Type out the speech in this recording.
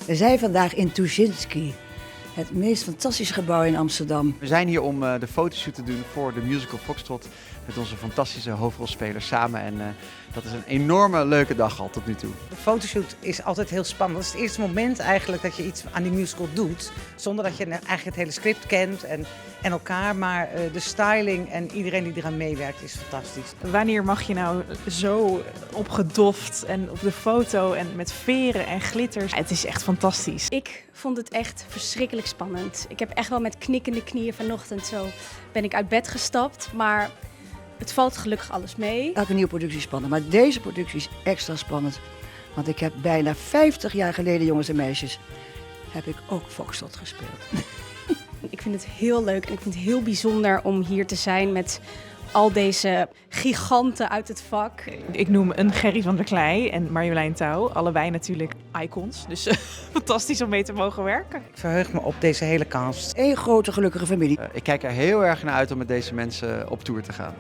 We zijn vandaag in Tuschinski, het meest fantastische gebouw in Amsterdam. We zijn hier om de fotoshoot te doen voor de musical Foxtrot met onze fantastische hoofdrolspelers samen. En dat is een enorme leuke dag al tot nu toe. De fotoshoot is altijd heel spannend. Dat is het eerste moment eigenlijk dat je iets aan die musical doet. Zonder dat je eigenlijk het hele script kent en elkaar. Maar de styling en iedereen die eraan meewerkt is fantastisch. Wanneer mag je nou zo opgedoft en op de foto en met veren en glitters? Het is echt fantastisch. Ik vond het echt verschrikkelijk spannend. Ik heb echt wel met knikkende knieën vanochtend zo ben ik uit bed gestapt. Maar het valt gelukkig alles mee. Elke nieuwe productie is spannend, maar deze productie is extra spannend. Want ik heb bijna 50 jaar geleden, jongens en meisjes, heb ik ook Foxtrot gespeeld. Ik vind het heel leuk en ik vind het heel bijzonder om hier te zijn met al deze giganten uit het vak. Ik noem een Gerry van der Klei en Marjolein Touw. Allebei natuurlijk icons. Dus fantastisch om mee te mogen werken. Ik verheug me op deze hele cast. Eén grote gelukkige familie. Ik kijk er heel erg naar uit om met deze mensen op tour te gaan.